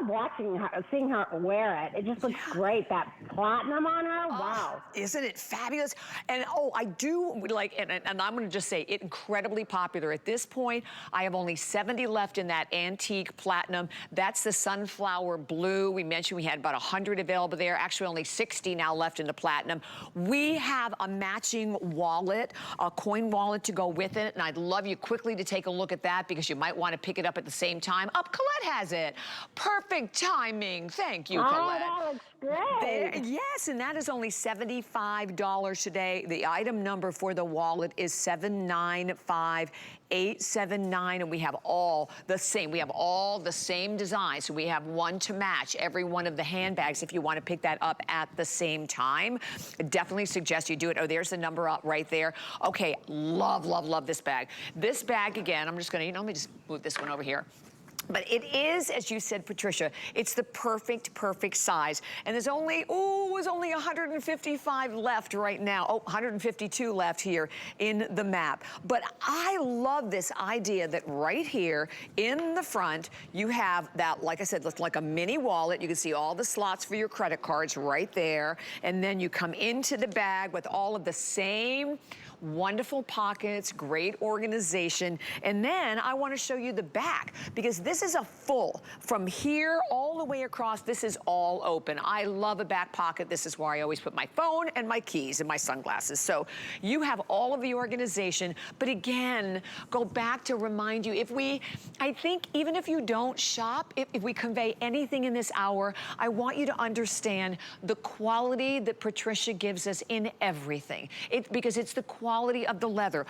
seeing her wear it. It just looks great. That platinum on her, wow. Isn't it fabulous? And I do like, and I'm gonna just say, it incredibly popular. At this point, I have only 70 left in that antique platinum. That's the sunflower blue. We mentioned we had about 100 available there. Actually, only 60 now left in the platinum. We have a matching wallet, a coin wallet to go with it, and I'd love you quickly to take a look at that because you might want to pick it up at the same time. Colette has it. Perfect timing. Thank you, Colette. Oh, that looks great. Yes, and that is only $75 today. The item number for the wallet is 795879, and we have all the same. We have all the same design, so we have one to match every one of the handbags if you want to pick that up at the same time. I definitely suggest you do it. Oh, there's the number up right there. Okay, love, love, love this bag. This bag, again, I'm just gonna, let me just move this one over here. But it is, as you said, Patricia, it's the perfect size. And there's only 155 left right now. 152 left here in the map. But I love this idea that right here in the front, you have that, like I said, looks like a mini wallet. You can see all the slots for your credit cards right there. And then you come into the bag with all of the same wonderful pockets, great organization. And then I want to show you the back, because this is a full, from here all the way across, this is all open. I love a back pocket. This is where I always put my phone and my keys and my sunglasses. So you have all of the organization, but again, go back to remind you, I think even if you don't shop, if we convey anything in this hour, I want you to understand the quality that Patricia gives us in everything. Because it's the quality of the leather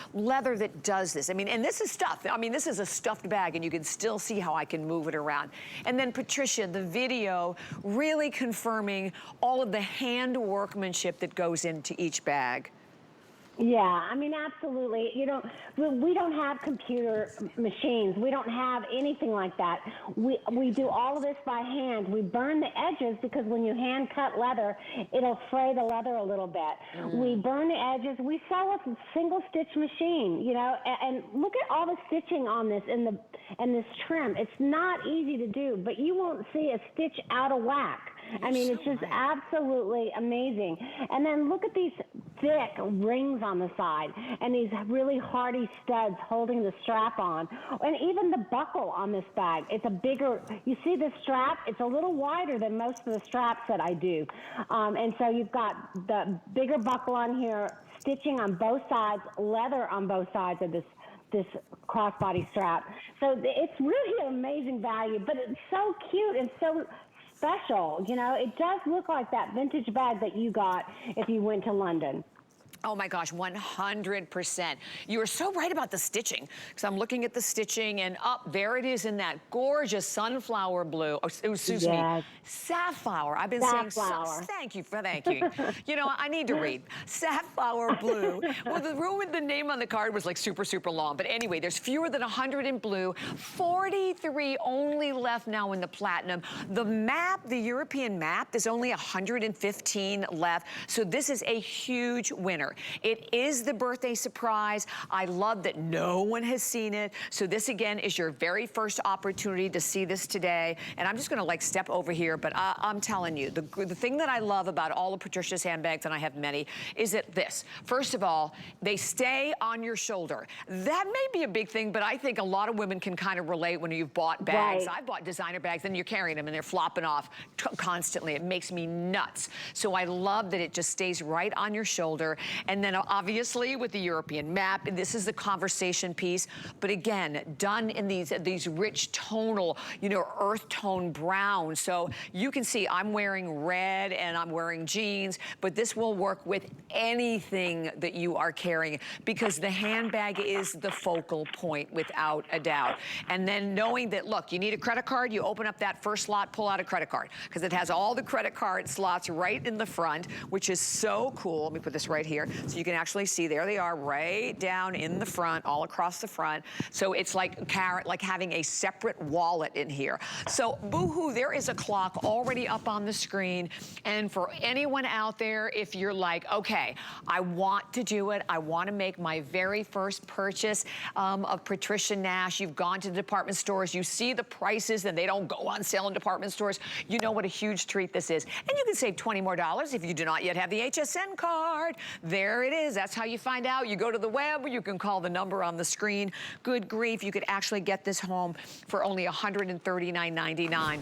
that does this. I mean, and this is stuff. I mean, this is a stuffed bag, and you can still see how I can move it around. And then Patricia, the video really confirming all of the hand workmanship that goes into each bag. Yeah, I mean, absolutely. We don't have computer machines. We don't have anything like that. We do all of this by hand. We burn the edges because when you hand cut leather, it'll fray the leather a little bit. We burn the edges. We sell a single stitch machine, and look at all the stitching on this and this trim. It's not easy to do, but you won't see a stitch out of whack. I mean, it's just absolutely amazing. And then look at these thick rings on the side and these really hardy studs holding the strap on. And even the buckle on this bag, it's a bigger, you see the strap? It's a little wider than most of the straps that I do. And so you've got the bigger buckle on here, stitching on both sides, leather on both sides of this crossbody strap. So it's really an amazing value, but it's so cute and so special. It does look like that vintage bag that you got if you went to London. Oh my gosh, 100%. You are so right about the stitching, because I'm looking at the stitching, and there it is in that gorgeous sunflower blue. Oh, excuse me, safflower. I've been saying thank you. I need to read. Safflower blue. Well, the name on the card was like super, super long. But anyway, there's fewer than 100 in blue. 43 only left now in the platinum. The map, the European map, there's only 115 left. So this is a huge winner. It is the birthday surprise. I love that no one has seen it. So this again is your very first opportunity to see this today. And I'm just gonna step over here, but I'm telling you, the thing that I love about all of Patricia's handbags, and I have many, is that first of all, they stay on your shoulder. That may be a big thing, but I think a lot of women can kind of relate when you've bought bags. I've bought designer bags and you're carrying them and they're flopping off constantly. It makes me nuts. So I love that it just stays right on your shoulder. And then obviously with the European map, this is the conversation piece, but again, done in these rich tonal, you know, earth tone brown. So you can see I'm wearing red and I'm wearing jeans, but this will work with anything that you are carrying because the handbag is the focal point without a doubt. And then knowing that, look, you need a credit card, you open up that first slot, pull out a credit card because it has all the credit card slots right in the front, which is so cool. Let me put this right here so you can actually see, there they are right down in the front, all across the front. So it's like having a separate wallet in here. So boohoo, there is a clock already up on the screen. And for anyone out there, if you're like, okay, I want to do it, I want to make my very first purchase of Patricia Nash. You've gone to the department stores, you see the prices and they don't go on sale in department stores. You know what a huge treat this is. And you can save $20 more if you do not yet have the HSN card. There it is. That's how you find out. You go to the web, you can call the number on the screen. Good grief, you could actually get this home for only $139.99.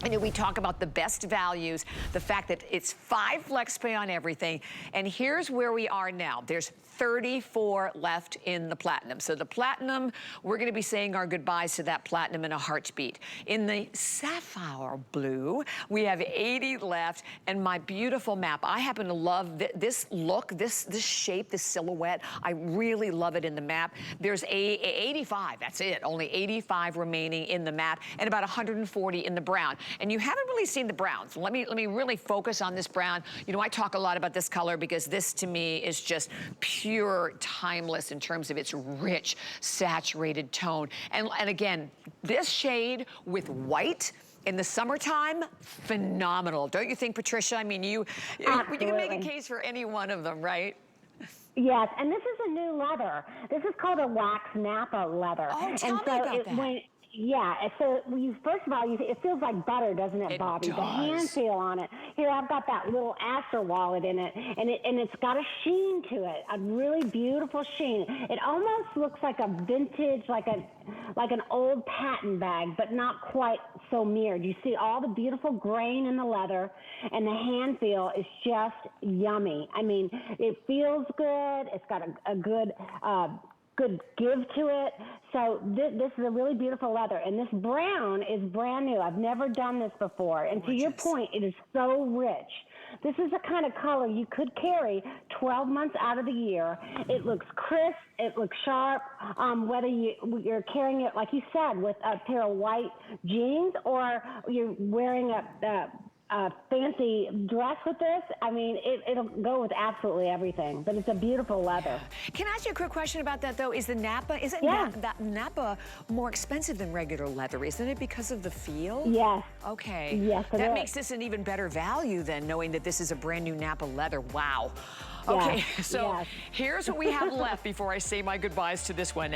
I know we talk about the best values, the fact that it's 5 flex pay on everything. And here's where we are now. There's 34 left in the platinum. So the platinum, we're gonna be saying our goodbyes to that platinum in a heartbeat. In the sapphire blue, we have 80 left, and my beautiful map. I happen to love this look, this shape, this silhouette. I really love it in the map. There's 85, that's it, only 85 remaining in the map, and about 140 in the brown. And you haven't really seen the browns. Let me really focus on this brown. You know, I talk a lot about this color because this to me is just pure timeless in terms of its rich, saturated tone. And again, this shade with white in the summertime, phenomenal. Don't you think, Patricia? I mean, you can make a case for any one of them, right? Yes, and this is a new leather. This is called a wax Nappa leather. Oh, tell me about that. Yeah, so first of all, it feels like butter, doesn't it, Bobby? It does. The hand feel on it. Here, I've got that little Astor wallet in it, and it's got a sheen to it, a really beautiful sheen. It almost looks like a vintage, like an old patent bag, but not quite so mirrored. You see all the beautiful grain in the leather, and the hand feel is just yummy. I mean, it feels good. It's got a good give to it. So this is a really beautiful leather. And this brown is brand new. I've never done this before. And to your point, it is so rich. This is the kind of color you could carry 12 months out of the year. It looks crisp. It looks sharp. Whether you're carrying it, like you said, with a pair of white jeans or you're wearing a fancy dress with this, I mean, it'll go with absolutely everything, but it's a beautiful leather. Can I ask you a quick question about that, though? Is the Nappa, that Nappa more expensive than regular leather, isn't it, because of the feel? Yes. Okay. Yes, that makes this an even better value than knowing that this is a brand new Nappa leather. Wow. Okay, so here's what we have left before I say my goodbyes to this one.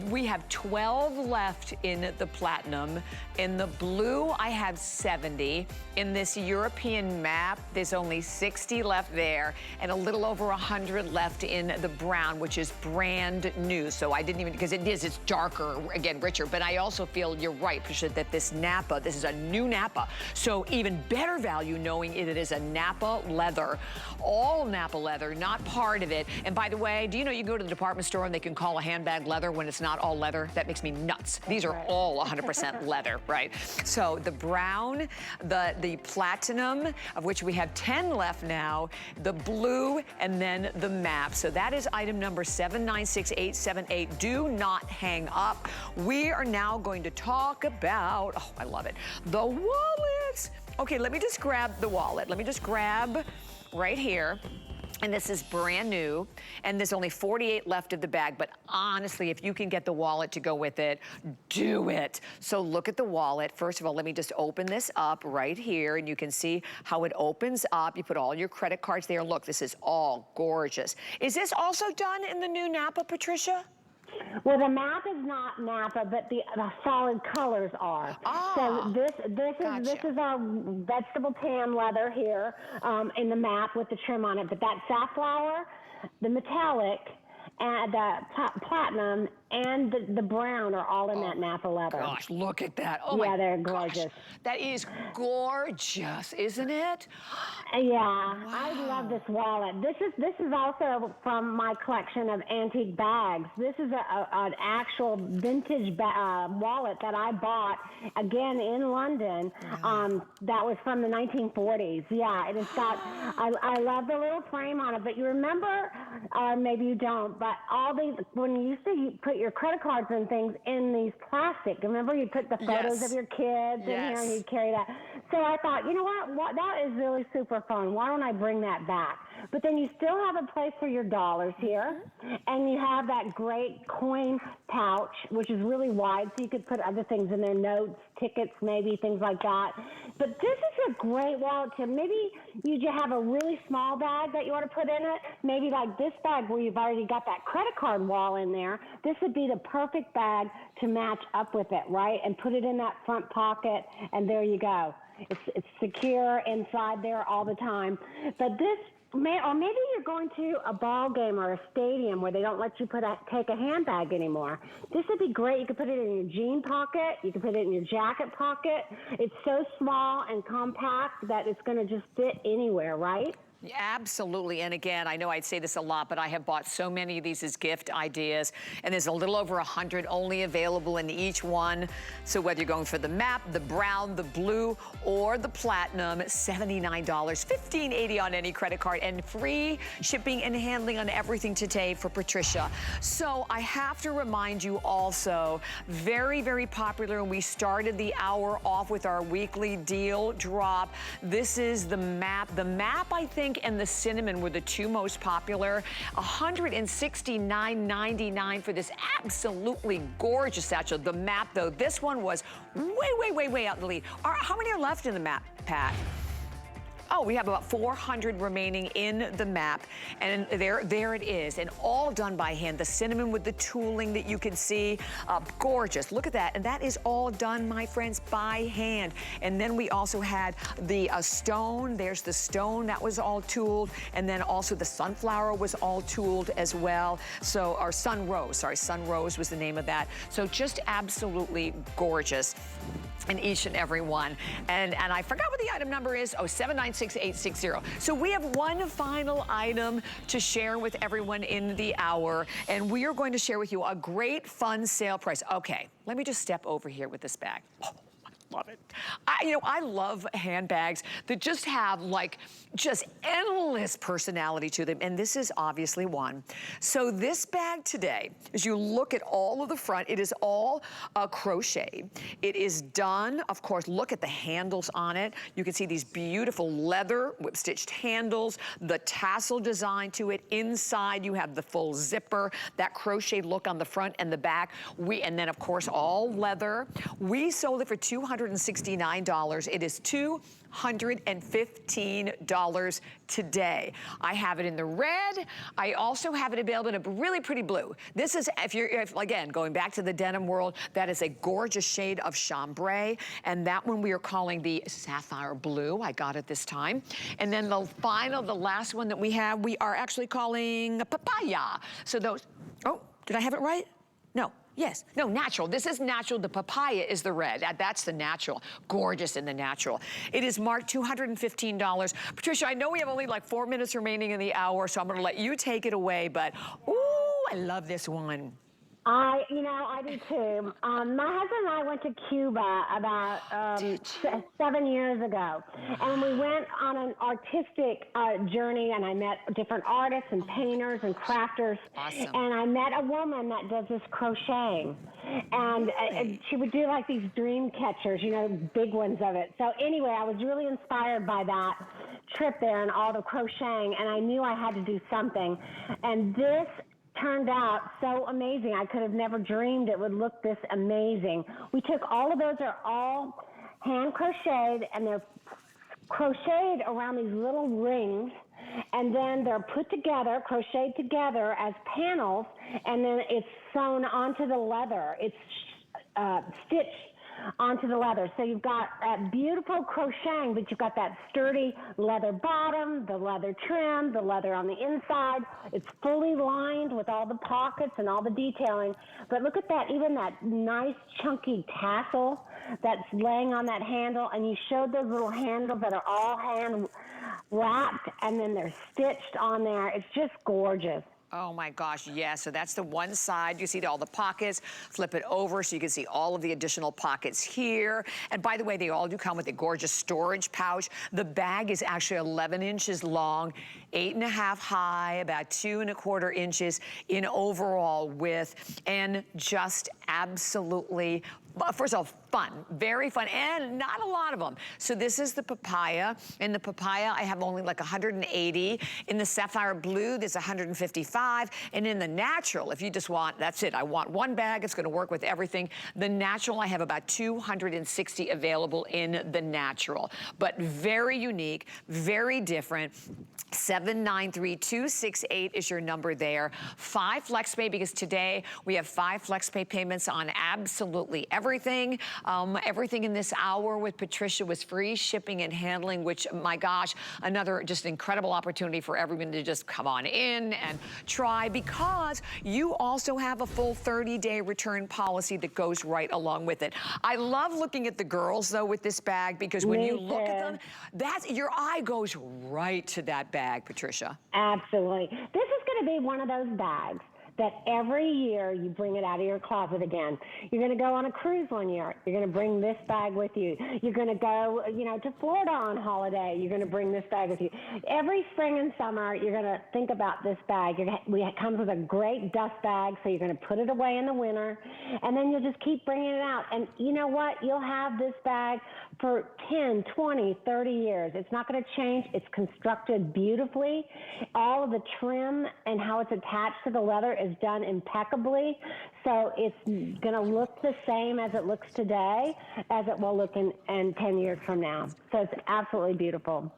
We have 12 left in the platinum. In the blue, I have 70. In this European map, there's only 60 left there, and a little over 100 left in the brown, which is brand new. So I didn't even, because it's darker, again, richer, but I also feel you're right, Patricia, that this Nappa, this is a new Nappa. So even better value knowing it is a Nappa leather, all Nappa leather, not part of it. And by the way, do you know you go to the department store and they can call a handbag leather when it's not all leather? That makes me nuts. These are all 100% leather, right? So the brown, the platinum, of which we have 10 left now, the blue, and then the map. So that is item number 796878. Do not hang up. We are now going to talk about, oh, I love it, the wallets. Okay, let me just grab the wallet. Let me just grab right here. And this is brand new, and there's only 48 left of the bag, but honestly, if you can get the wallet to go with it, do it. So look at the wallet. First of all, let me just open this up right here, and you can see how it opens up. You put all your credit cards there. Look, this is all gorgeous. Is this also done in the new Nappa, Patricia? Well, the map is not Nappa, but the solid colors are. So this is our vegetable tan leather here in the map with the trim on it. But that safflower, the metallic, and the platinum, and the brown are all in that Nappa leather. Gosh, look at that. Oh, yeah, they're gosh. gorgeous. That is gorgeous, isn't it? Yeah, wow. I love this wallet. This is also from my collection of antique bags. This is an actual vintage wallet that I bought, again, in London. That was from the 1940s. Yeah, and it's got, I love the little frame on it, but you remember, or maybe you don't, but all these, when you used to put your credit cards and things in these plastic, remember you put the photos of your kids in here and you'd carry that. So I thought, you know what, that is really super fun. Why don't I bring that back? But then you still have a place for your dollars here, and you have that great coin pouch, which is really wide, so you could put other things in there, notes, tickets, maybe, things like that. But this is a great wallet to, maybe you just have a really small bag that you want to put in it, maybe like this bag where you've already got that credit card wall in there. This would be the perfect bag to match up with it, right? And put it in that front pocket, and there you go. It's secure inside there all the time. But this, or maybe you're going to a ball game or a stadium where they don't let you take a handbag anymore. This would be great. You could put it in your jean pocket. You could put it in your jacket pocket. It's so small and compact that it's going to just fit anywhere, right? Absolutely, and again, I know I'd say this a lot, but I have bought so many of these as gift ideas, and there's a little over 100 only available in each one. So whether you're going for the map, the brown, the blue, or the platinum, $79, $15.80 on any credit card, and free shipping and handling on everything today for Patricia. So I have to remind you also, very, very popular, and we started the hour off with our weekly deal drop. This is the map. The map, I think, and the cinnamon were the two most popular. $169.99 for this absolutely gorgeous satchel. The map, though, this one was way out in the lead. How many are left in the map, Pat? Oh, we have about 400 remaining in the map, and there it is, and all done by hand. The cinnamon with the tooling that you can see, gorgeous. Look at that, and that is all done, my friends, by hand. And then we also had the stone. There's the stone that was all tooled, and then also the sunflower was all tooled as well. So, or sun rose was the name of that. So just absolutely gorgeous in each and every one. And I forgot what the item number is. Oh, 796860. So we have one final item to share with everyone in the hour, and we are going to share with you a great fun sale price. Okay, let me just step over here with this bag. Oh, I love it. I love handbags that just have just endless personality to them, and this is obviously one. So this bag today, as you look at all of the front, it is all crochet. It is done, of course, look at the handles on it. You can see these beautiful leather whip-stitched handles, the tassel design to it. Inside, you have the full zipper, that crochet look on the front and the back. And then, of course, all leather. We sold it for $269. It is $215 today. I have it in the red. I also have it available in a really pretty blue. This is, again, going back to the denim world, that is a gorgeous shade of chambray, and that one we are calling the sapphire blue. I got it this time. And then the last one that we have, we are actually calling papaya. So those, oh, did I have it right? No. Yes, no, natural. This is natural. The papaya is the red. That's the natural. Gorgeous in the natural. It is marked $215. Patricia, I know we have only like 4 minutes remaining in the hour, so I'm going to let you take it away, but ooh, I love this one. I do too. My husband and I went to Cuba about 7 years ago, and we went on an artistic journey, and I met different artists and painters and crafters. Awesome. And I met a woman that does this crocheting, and she would do like these dream catchers, big ones of it. So anyway, I was really inspired by that trip there and all the crocheting, and I knew I had to do something. And this turned out so amazing. I could have never dreamed it would look this amazing. We took all of those, are all hand crocheted, and they're crocheted around these little rings, and then they're put together, crocheted together as panels, and then it's sewn onto the leather. It's stitched onto the leather. So you've got that beautiful crocheting, but you've got that sturdy leather bottom, the leather trim, the leather on the inside. It's fully lined with all the pockets and all the detailing. But look at that, even that nice chunky tassel that's laying on that handle. And you showed those little handles that are all hand wrapped, and then they're stitched on there. It's just gorgeous. Oh my gosh, yes. So that's the one side. You see all the pockets. Flip it over so you can see all of the additional pockets here. And by the way, they all do come with a gorgeous storage pouch. The bag is actually 11 inches long, 8.5 high, about 2.25 inches in overall width, and just absolutely, first of all, fun, very fun, and not a lot of them. So this is the papaya. In the papaya, I have only like 180. In the sapphire blue, there's 155. And in the natural, if you just want, that's it, I want one bag, it's gonna work with everything. The natural, I have about 260 available in the natural. But very unique, very different. 793-268 is your number there. 5 FlexPay, because today we have 5 FlexPay payments on absolutely everything. Everything in this hour with Patricia was free shipping and handling, which, my gosh, another just incredible opportunity for everyone to just come on in and try, because you also have a full 30-day return policy that goes right along with it. I love looking at the girls, though, with this bag, because when you look at them, your eye goes right to that bag, Patricia. Absolutely. This is going to be one of those bags that every year you bring it out of your closet again. You're going to go on a cruise one year. You're going to bring this bag with you. You're going to go, to Florida on holiday. You're going to bring this bag with you. Every spring and summer, you're going to think about this bag. It comes with a great dust bag, so you're going to put it away in the winter, and then you'll just keep bringing it out. And you know what? You'll have this bag for 10, 20, 30 years. It's not going to change. It's constructed beautifully. All of the trim and how it's attached to the leather is done impeccably. So it's going to look the same as it looks today as it will look in 10 years from now. So it's absolutely beautiful.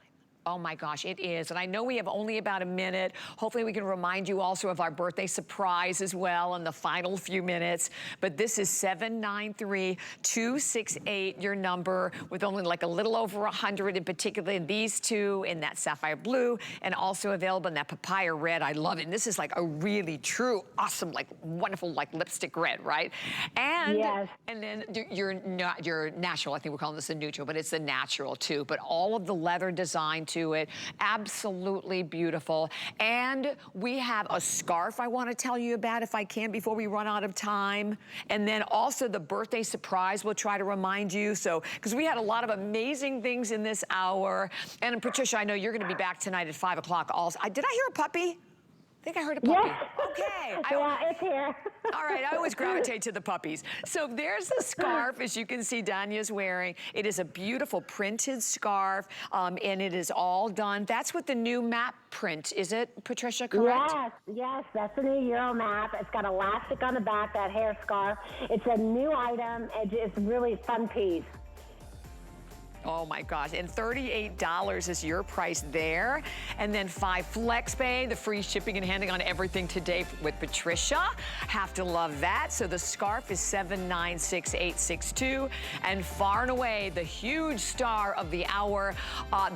Oh my gosh, it is. And I know we have only about a minute. Hopefully we can remind you also of our birthday surprise as well in the final few minutes. But this is 793-268, your number, with only like a little over 100, in particular these two in that sapphire blue, and also available in that papaya red. I love it. And this is like a really true, awesome, like wonderful, like lipstick red, right? And, yes. And then your natural, I think we're calling this a neutral, but it's the natural too. But all of the leather design to it, absolutely beautiful. And we have a scarf I want to tell you about, if I can, before we run out of time. And then also the birthday surprise we'll try to remind you. So, because we had a lot of amazing things in this hour. And Patricia, I know you're going to be back tonight at 5 o'clock also. Did I hear a puppy? I think I heard a puppy. Yes. Okay. Yeah, it's here. All right, I always gravitate to the puppies. So there's the scarf, as you can see Danya's wearing. It is a beautiful printed scarf, and it is all done. That's with the new map print, is it, Patricia, correct? Yes, that's the new Euro map. It's got elastic on the back, that hair scarf. It's a new item. It's really a fun piece. Oh my gosh, and $38 is your price there. And then 5 FlexPay, the free shipping and handling on everything today with Patricia. Have to love that. So the scarf is 796,862. And far and away, the huge star of the hour,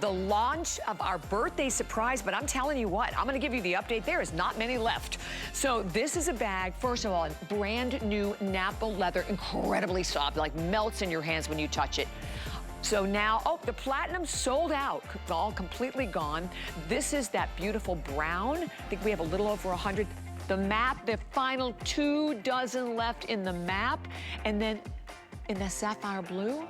the launch of our birthday surprise. But I'm telling you what, I'm gonna give you the update. There is not many left. So this is a bag, first of all, brand new Nappa leather, incredibly soft, like melts in your hands when you touch it. So now, the platinum sold out, all completely gone. This is that beautiful brown. I think we have a little over 100. The map, the final 2 dozen left in the map. And then in the sapphire blue,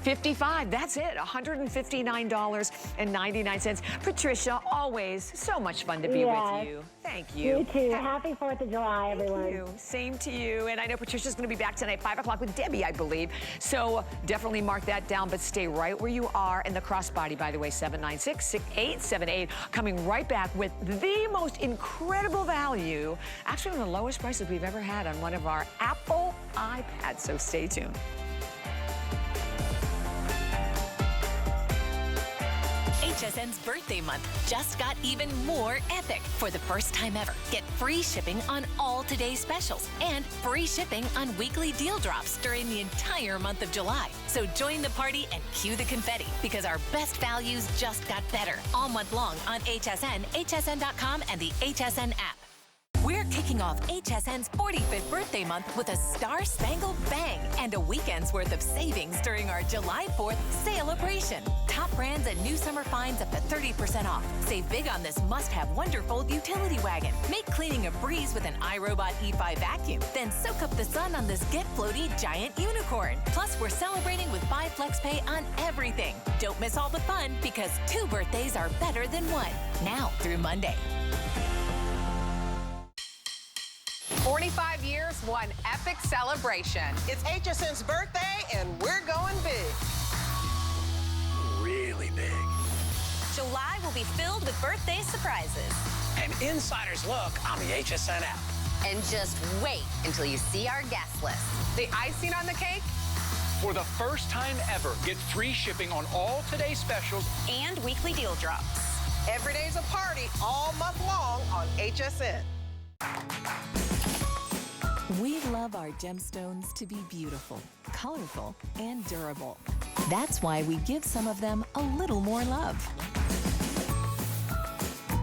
55, that's it, $159.99. Patricia, always so much fun to be with you. Thank you. You too. Happy 4th of July, everyone. Thank you. Same to you. And I know Patricia's going to be back tonight, 5 o'clock with Debbie, I believe. So definitely mark that down, but stay right where you are. And the crossbody, by the way, 796-878, coming right back with the most incredible value, actually one of the lowest prices we've ever had on one of our Apple iPads. So stay tuned. HSN's birthday month just got even more epic. For the first time ever, get free shipping on all today's specials and free shipping on weekly deal drops during the entire month of July. So join the party and cue the confetti, because our best values just got better all month long on HSN, hsn.com, and the HSN app. We're kicking off HSN's 45th birthday month with a star-spangled bang and a weekend's worth of savings during our July 4th celebration. Top brands and new summer finds up to 30% off. Save big on this must-have wonderful utility wagon. Make cleaning a breeze with an iRobot E5 vacuum. Then soak up the sun on this Get Floaty giant unicorn. Plus, we're celebrating with Buy Flex Pay on everything. Don't miss all the fun, because 2 birthdays are better than 1. Now through Monday. 45 years, one epic celebration. It's HSN's birthday, and we're going big. Really big. July will be filled with birthday surprises. An insider's look on the HSN app. And just wait until you see our guest list. The icing on the cake? For the first time ever, get free shipping on all today's specials And weekly deal drops. Every day's a party all month long on HSN. We love our gemstones to be beautiful, colorful, and durable. That's why we give some of them a little more love.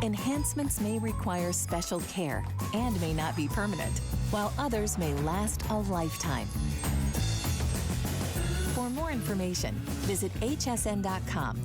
Enhancements may require special care and may not be permanent, while others may last a lifetime. For more information, visit hsn.com